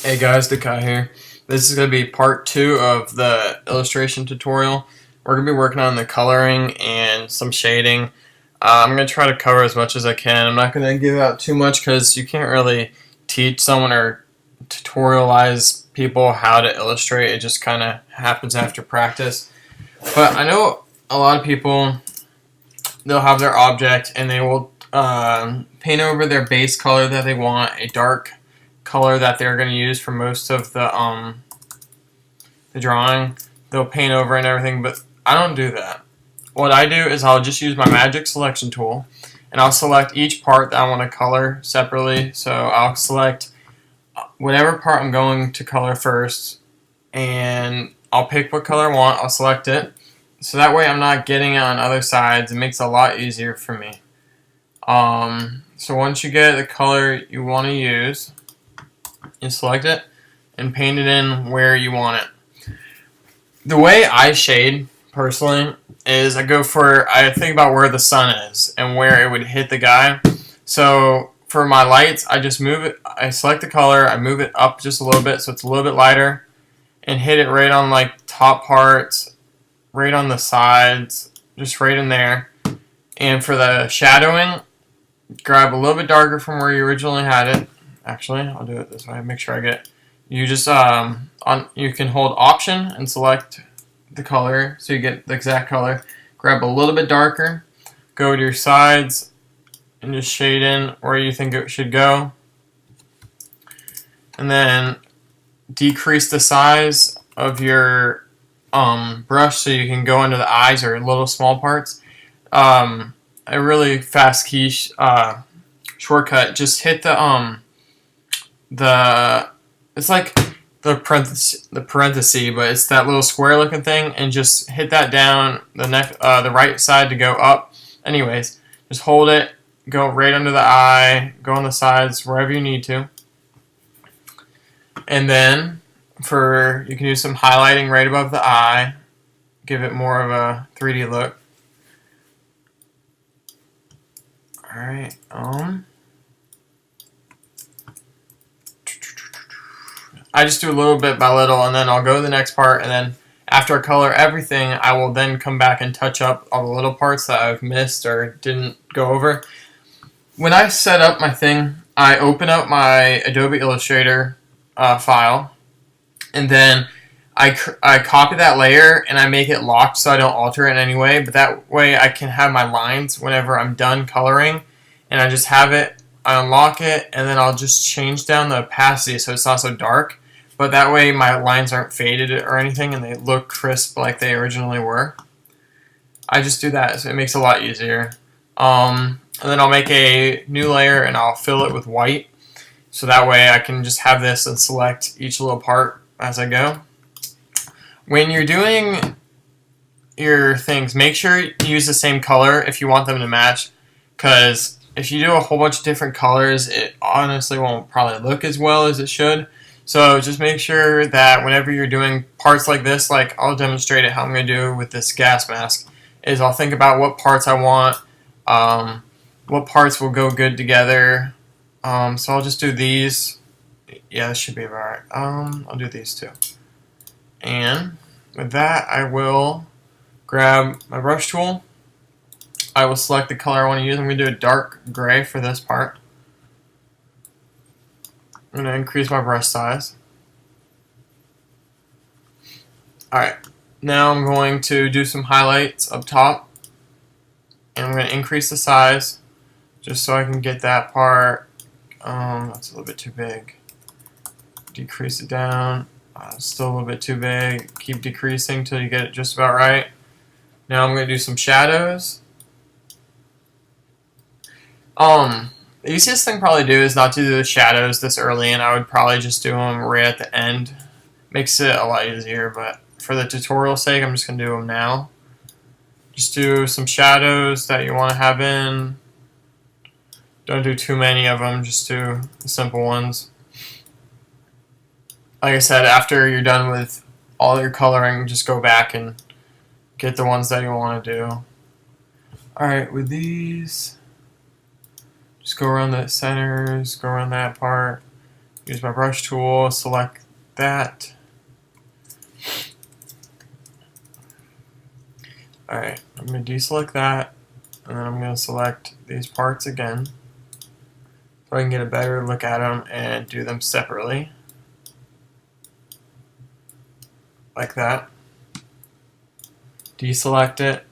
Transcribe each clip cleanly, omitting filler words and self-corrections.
Hey guys, Dekai here. This is going to be part 2 of the illustration tutorial. We're going to be working on the coloring and some shading. I'm going to try to cover as much as I can. I'm not going to give out too much because you can't really teach someone or tutorialize people how to illustrate. It just kind of happens after practice. But I know a lot of people, they'll have their object and they will paint over their base color that they want, a dark color that they're going to use for most of the drawing. They'll paint over and everything, but I don't do that. What I do is I'll just use my magic selection tool and I'll select each part that I want to color separately. So I'll select whatever part I'm going to color first and I'll pick what color I want. I'll select it. So that way I'm not getting it on other sides. It makes it a lot easier for me. So once you get the color you want to use, you select it and paint it in where you want it. The way I shade personally is I think about where the sun is and where it would hit the guy. So for my lights, I just move it, I select the color, I move it up just a little bit so it's a little bit lighter and hit it right on like top parts, right on the sides, just right in there. And for the shadowing, grab a little bit darker from where you originally had it. Actually, I'll do it this way. Make sure I get it. You just you can hold Option and select the color so you get the exact color. Grab a little bit darker. Go to your sides and just shade in where you think it should go. And then decrease the size of your brush so you can go into the eyes or little small parts. A really fast key shortcut. Just hit it's like the parenthesis, but it's that little square looking thing, and just hit that down the right side to go up. Anyways, just hold it, go right under the eye, go on the sides wherever you need to, and then you can do some highlighting right above the eye, give it more of a 3D look. All right. I just do a little bit by little, and then I'll go to the next part, and then after I color everything, I will then come back and touch up all the little parts that I've missed or didn't go over. When I set up my thing, I open up my Adobe Illustrator file, and then I copy that layer and I make it locked so I don't alter it in any way, but that way I can have my lines whenever I'm done coloring, and I just have it, I unlock it, and then I'll just change down the opacity so it's not so dark. But that way my lines aren't faded or anything and they look crisp like they originally were. I just do that, so it makes it a lot easier. And then I'll make a new layer and I'll fill it with white. So that way I can just have this and select each little part as I go. When you're doing your things, make sure you use the same color if you want them to match. Because if you do a whole bunch of different colors, it honestly won't probably look as well as it should. So just make sure that whenever you're doing parts like this, like I'll demonstrate it how I'm going to do with this gas mask, is I'll think about what parts I want, what parts will go good together. So I'll just do these. Yeah, this should be alright. I'll do these too. And with that, I will grab my brush tool. I will select the color I want to use. I'm going to do a dark gray for this part. I'm going to increase my brush size. Alright, now I'm going to do some highlights up top. And I'm going to increase the size just so I can get that part. That's a little bit too big. Decrease it down. Still a little bit too big. Keep decreasing till you get it just about right. Now I'm going to do some shadows. The easiest thing probably to do is not to do the shadows this early, and I would probably just do them right at the end. Makes it a lot easier, but for the tutorial sake, I'm just going to do them now. Just do some shadows that you want to have in. Don't do too many of them, just do the simple ones. Like I said, after you're done with all your coloring, just go back and get the ones that you want to do. Alright, with these, just go around the centers, go around that part, use my brush tool, select that. Alright, I'm going to deselect that, and then I'm going to select these parts again so I can get a better look at them and do them separately. Like that. Deselect it.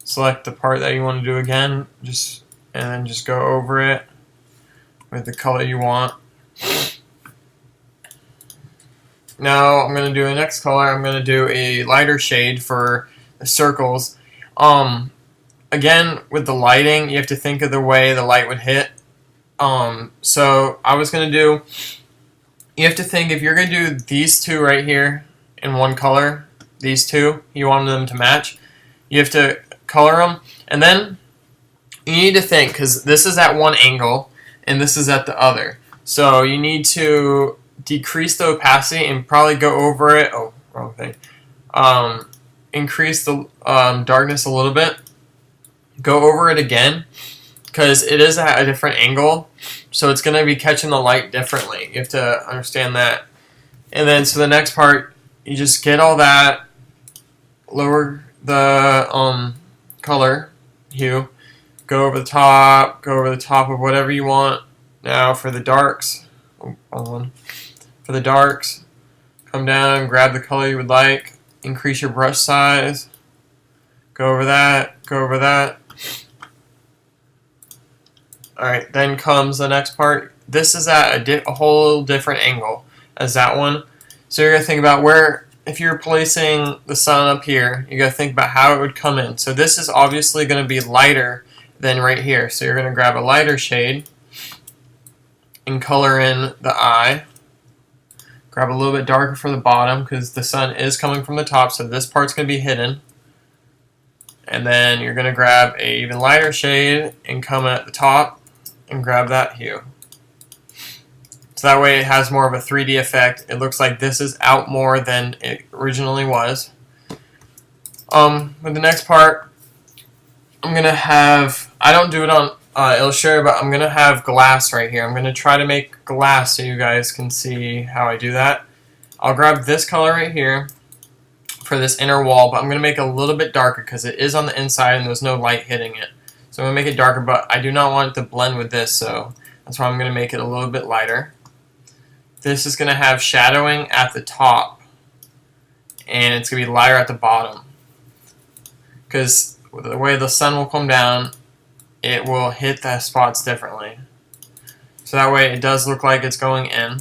Select the part that you want to do again, and then just go over it with the color you want. Now I'm going to do a next color. I'm going to do a lighter shade for the circles. Again, with the lighting, you have to think of the way the light would hit. So I was going to do, you have to think if you're going to do these two right here in one color, these two, you want them to match, you have to color them, and then you need to think, because this is at one angle and this is at the other, so you need to decrease the opacity and probably go over it. Oh, wrong thing. Increase the darkness a little bit, go over it again, because it is at a different angle, so it's going to be catching the light differently. You have to understand that. And then so the next part, you just get all that, lower the color hue, go over the top of whatever you want. Now for the darks, for the darks, come down, grab the color you would like, increase your brush size, go over that, Alright, then comes the next part. This is at a whole different angle as that one. So you're going to think about where, if you're placing the sun up here, you got to think about how it would come in. So this is obviously going to be lighter than right here. So you're going to grab a lighter shade and color in the eye. Grab a little bit darker for the bottom because the sun is coming from the top, so this part's going to be hidden. And then you're going to grab a even lighter shade and come at the top and grab that hue. So that way it has more of a 3D effect. It looks like this is out more than it originally was. With the next part, I'm going to have, I don't do it on Illustrator, but I'm going to have glass right here. I'm going to try to make glass so you guys can see how I do that. I'll grab this color right here for this inner wall, but I'm going to make it a little bit darker because it is on the inside and there's no light hitting it. So I'm going to make it darker, but I do not want it to blend with this, so that's why I'm going to make it a little bit lighter. This is going to have shadowing at the top, and it's going to be lighter at the bottom. Because the way the sun will come down, it will hit the spots differently. So that way it does look like it's going in.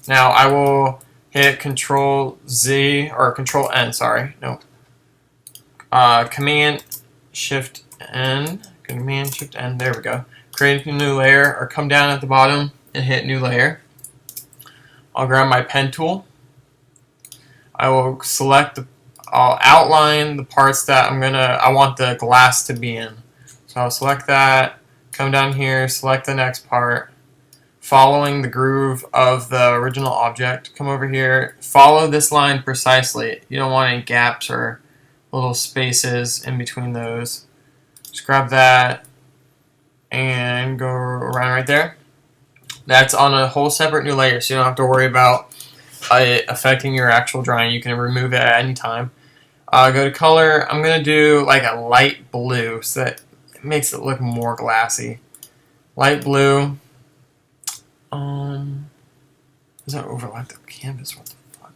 Now I will hit Control Z, or Control N, sorry, no. Command Shift N, there we go. Create a new layer, or come down at the bottom and hit New Layer. I'll grab my pen tool. I will select I'll outline the parts that I want the glass to be in. So I'll select that, come down here, select the next part, following the groove of the original object. Come over here, follow this line precisely. You don't want any gaps or little spaces in between those. Just grab that and go around right there. That's on a whole separate new layer, so you don't have to worry about it affecting your actual drawing. You can remove it at any time. Go to color. I'm going to do like a light blue so that it makes it look more glassy. Light blue. Does that overlap the canvas? What the fuck?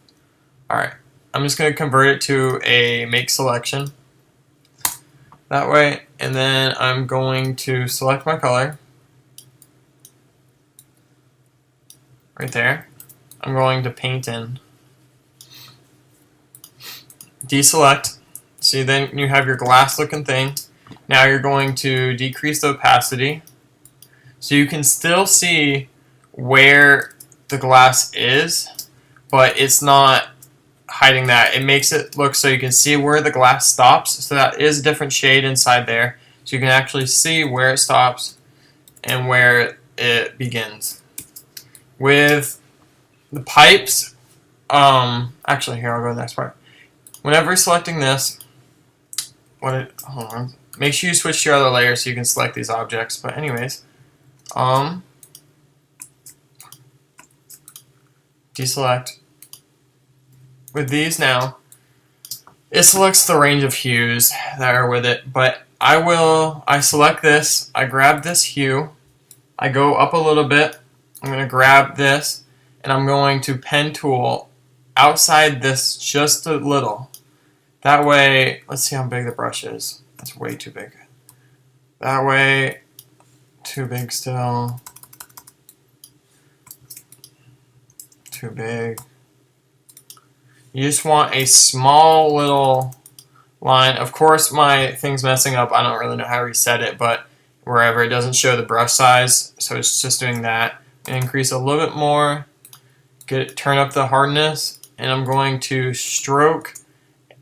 Alright. I'm just going to convert it to a make selection. That way. And then I'm going to select my color. Right there. I'm going to paint in. Deselect. See, then you have your glass looking thing. Now you're going to decrease the opacity so you can still see where the glass is, but it's not hiding that. It makes it look so you can see where the glass stops, so that is a different shade inside there, so you can actually see where it stops and where it begins. With the pipes, actually here, I'll go to the next part. Whenever you're selecting this, hold on, make sure you switch to your other layer so you can select these objects, but anyways, deselect. With these now, it selects the range of hues that are with it, but I select this, I grab this hue, I go up a little bit, I'm going to grab this, and I'm going to pen tool outside this just a little. That way, let's see how big the brush is. That's way too big. That way, too big still. Too big. You just want a small little line. Of course, my thing's messing up. I don't really know how to reset it, but wherever it doesn't show the brush size, so it's just doing that. And increase a little bit more. Turn up the hardness, and I'm going to stroke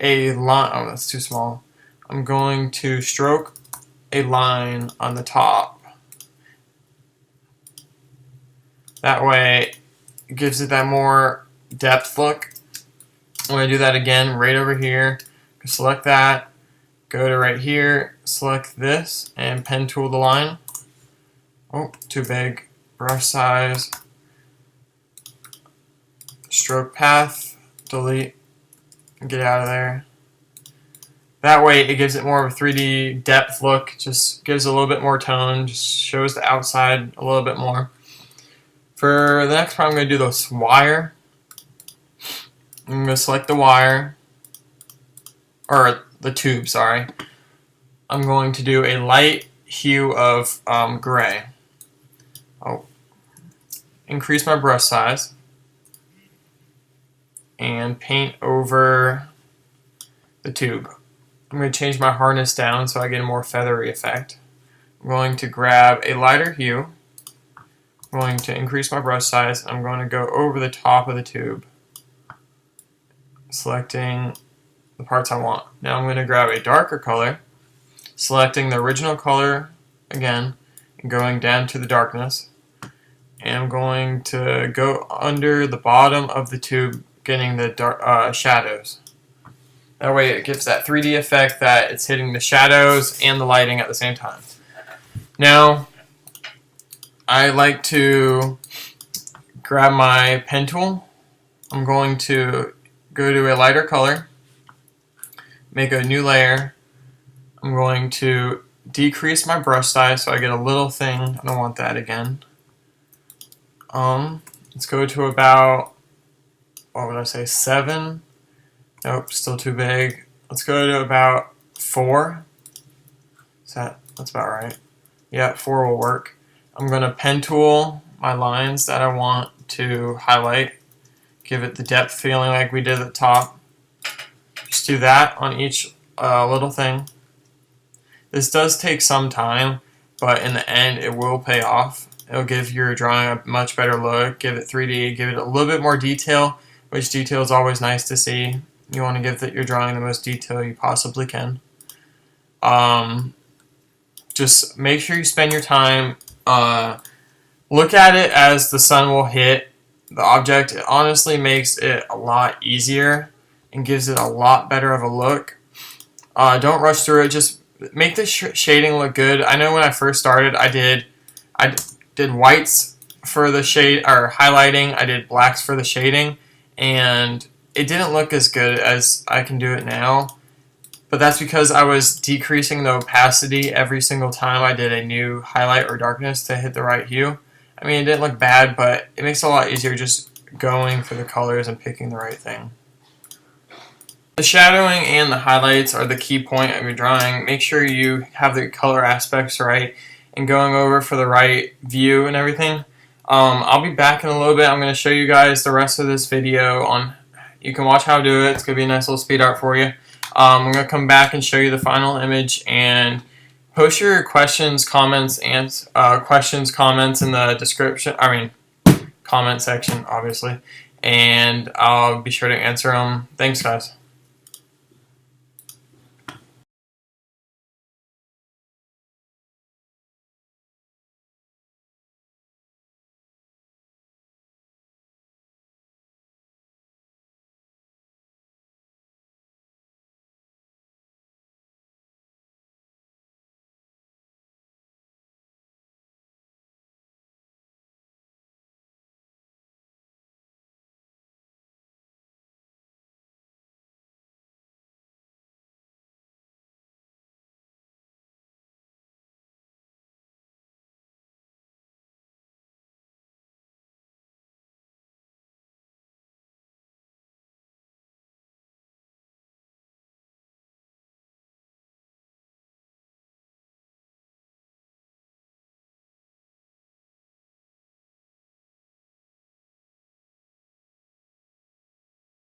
a line. Oh, that's too small. I'm going to stroke a line on the top. That way, it gives it that more depth look. I'm going to do that again right over here. Select that, go to right here, select this, and pen tool the line. Oh, too big. Brush size, stroke path, delete, get out of there. That way it gives it more of a 3D depth look, just gives a little bit more tone, just shows the outside a little bit more. For the next part, I'm going to do this wire. I'm going to select the wire, or the tube, sorry. I'm going to do a light hue of gray. Oh, increase my brush size and paint over the tube. I'm going to change my hardness down so I get a more feathery effect. I'm going to grab a lighter hue. I'm going to increase my brush size. I'm going to go over the top of the tube, selecting the parts I want. Now I'm going to grab a darker color, selecting the original color again, and going down to the darkness. And I'm going to go under the bottom of the tube, getting the dark shadows. That way it gives that 3D effect that it's hitting the shadows and the lighting at the same time. Now, I like to grab my pen tool. I'm going to go to a lighter color, make a new layer. I'm going to decrease my brush size so I get a little thing. I don't want that again. Let's go to about, what would I say, 7. Nope, still too big. Let's go to about 4. That's about right. Yeah, 4 will work. I'm going to pen tool my lines that I want to highlight. Give it the depth feeling like we did at the top. Just do that on each little thing. This does take some time, but in the end it will pay off. It'll give your drawing a much better look, give it 3D, give it a little bit more detail, which detail is always nice to see. You want to give your drawing the most detail you possibly can. Just make sure you spend your time. Look at it as the sun will hit the object. It honestly makes it a lot easier and gives it a lot better of a look. Don't rush through it. Just make the shading look good. I know when I first started, I did whites for the shade or highlighting. I did blacks for the shading, and it didn't look as good as I can do it now. But that's because I was decreasing the opacity every single time I did a new highlight or darkness to hit the right hue. I mean, it didn't look bad, but it makes it a lot easier just going for the colors and picking the right thing. The shadowing and the highlights are the key point of your drawing. Make sure you have the color aspects right and going over for the right view and everything. I'll be back in a little bit. I'm going to show you guys the rest of this video on. You can watch how to do it. It's going to be a nice little speed art for you. I'm going to come back and show you the final image, and post your questions, comments, and comments in the description. Comment section, obviously, and I'll be sure to answer them. Thanks, guys.